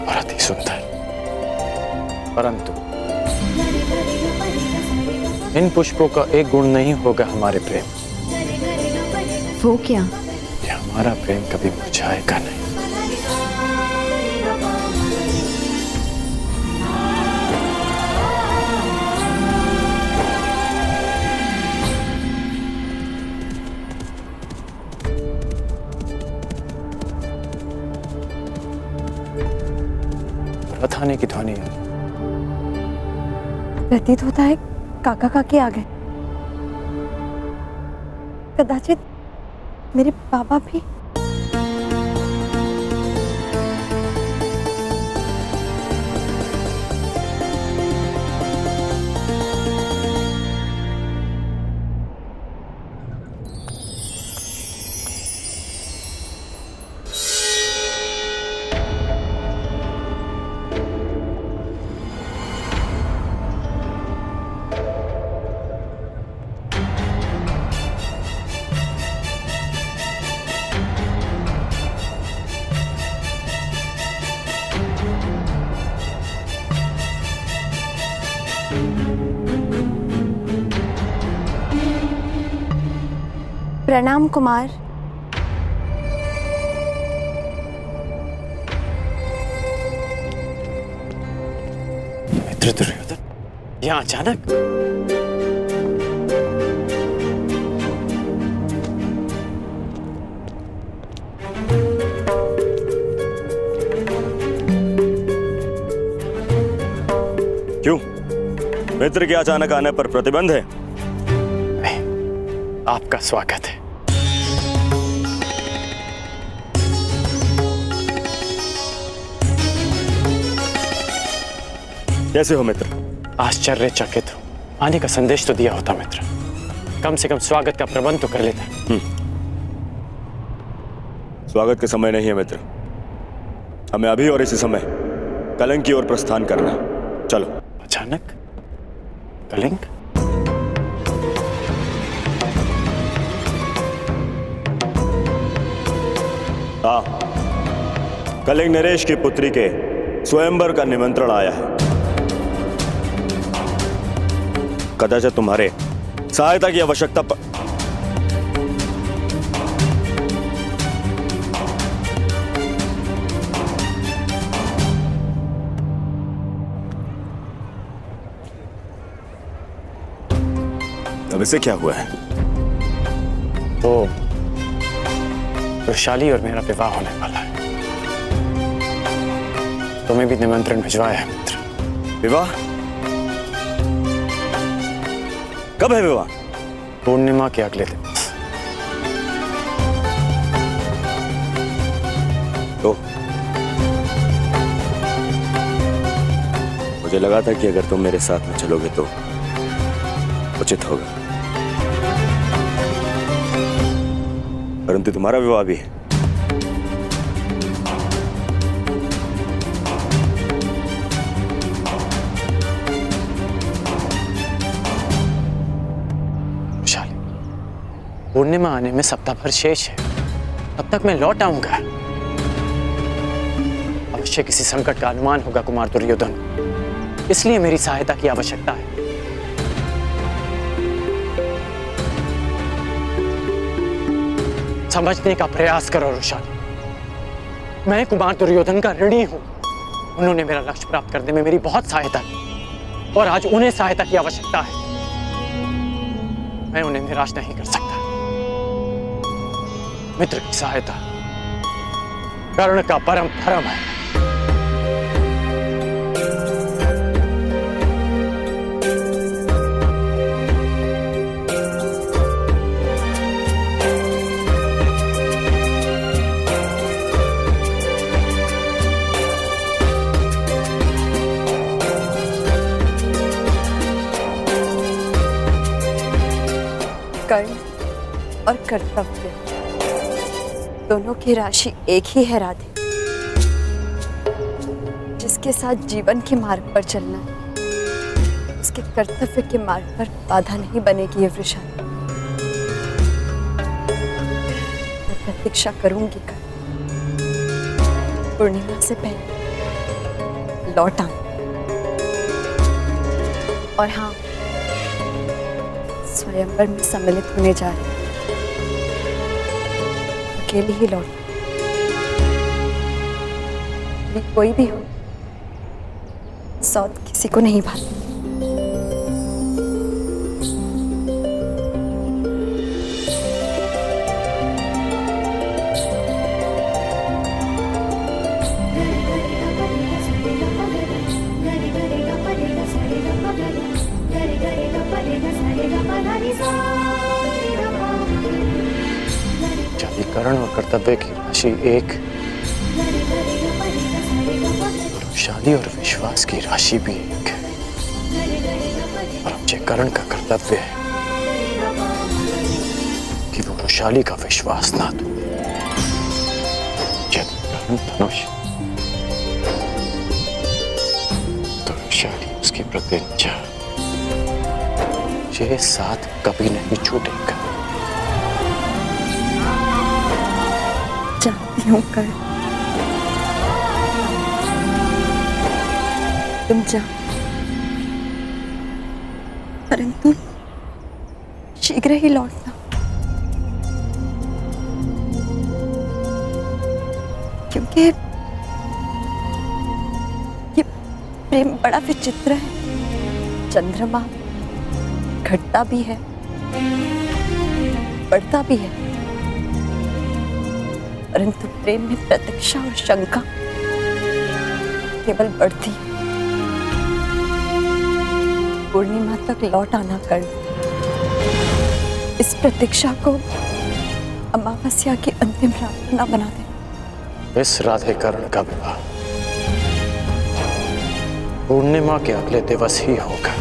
और अति सुंदर। परंतु इन पुष्पों का एक गुण नहीं होगा हमारे प्रेम। वो क्या? कि हमारा प्रेम कभी मुरझाएगा नहीं। रथ आने की ध्वनि है। प्रतीत होता है काका काकी आ गए। कदाचित मेरे बाबा भी। प्रणाम कुमार। मित्र दुर्योधन, यहाँ अचानक? क्यों? मित्र के अचानक आने पर प्रतिबंध है? नहीं, आपका स्वागत है। कैसे हो मित्र? आश्चर्यचकित हूं। आने का संदेश तो दिया होता मित्र, कम से कम स्वागत का प्रबंध तो कर लेता। स्वागत के समय नहीं है मित्र, हमें अभी और इसी समय कलिंग की ओर प्रस्थान करना है। चलो। अचानक कलिंग? हाँ, कलिंग नरेश की पुत्री के स्वयंवर का निमंत्रण आया है। कदाचित तुम्हारे सहायता की आवश्यकता अब इसे क्या हुआ है? वो वैशाली और मेरा विवाह होने वाला है। तुम्हें भी निमंत्रण भिजवाया है मित्र। विवाह? कब है विवाह? पूर्णिमा के अगले दिन। तो मुझे लगा था कि अगर तुम मेरे साथ में चलोगे तो उचित होगा, परंतु तुम्हारा विवाह भी है। पूर्णिमा आने में सप्ताह भर शेष है, तब तक मैं लौट आऊंगा। अवश्य किसी संकट का अनुमान होगा कुमार दुर्योधन, इसलिए मेरी सहायता की आवश्यकता है। समझने का प्रयास करो वैशाली, मैं कुमार दुर्योधन का ऋणी हूं। उन्होंने मेरा लक्ष्य प्राप्त करने में मेरी बहुत सहायता की और आज उन्हें सहायता की आवश्यकता है। मैं उन्हें निराश नहीं कर सकता। मित्र की सहायता कर्ण का परम धर्म है। कर्ण और कर्तव्य दोनों की राशि एक ही है राधे। जिसके साथ जीवन के मार्ग पर चलना है, उसके कर्तव्य के मार्ग पर बाधा नहीं बनेगी ये वृषाली। प्रतीक्षा करूंगी कल पूर्णिमा से पहले लौट आना। और हाँ, स्वयंवर में सम्मिलित होने जा रही हूँ, अकेली ही लौट। कोई भी हो, सौत किसी को नहीं भाती। करण और कर्तव्य की राशि एक, शादी और विश्वास की राशि भी एक है। और मुझे करण का कर्तव्य है कि वो वैशाली का विश्वास ना दो। यदि करण धनुष तो वैशाली उसकी प्रतिज्ञा, ये साथ कभी नहीं छूटेगा। जानती हूँ कर तुम जा, परंतु शीघ्र ही लौटना, क्योंकि ये प्रेम बड़ा विचित्र है। चंद्रमा घटता भी है, बढ़ता भी है, परंतु प्रेम में प्रतीक्षा और शंका केवल बढ़ती है। पूर्णिमा तक लौट आना कर, इस प्रतीक्षा को अमावस्या की अंतिम रात न बना दे। इस राधे करण का विवाह पूर्णिमा के अगले दिवस ही होगा,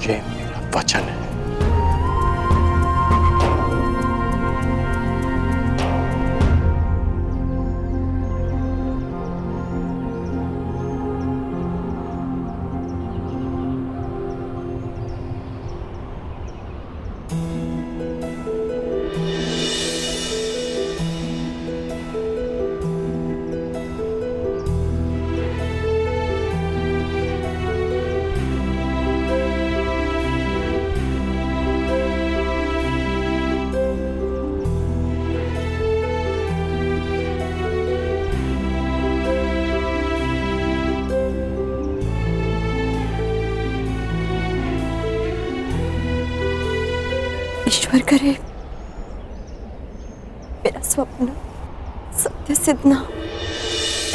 ये मेरा वचन है। ईश्वर करे मेरा स्वप्न सत्य सिद्ध ना हो।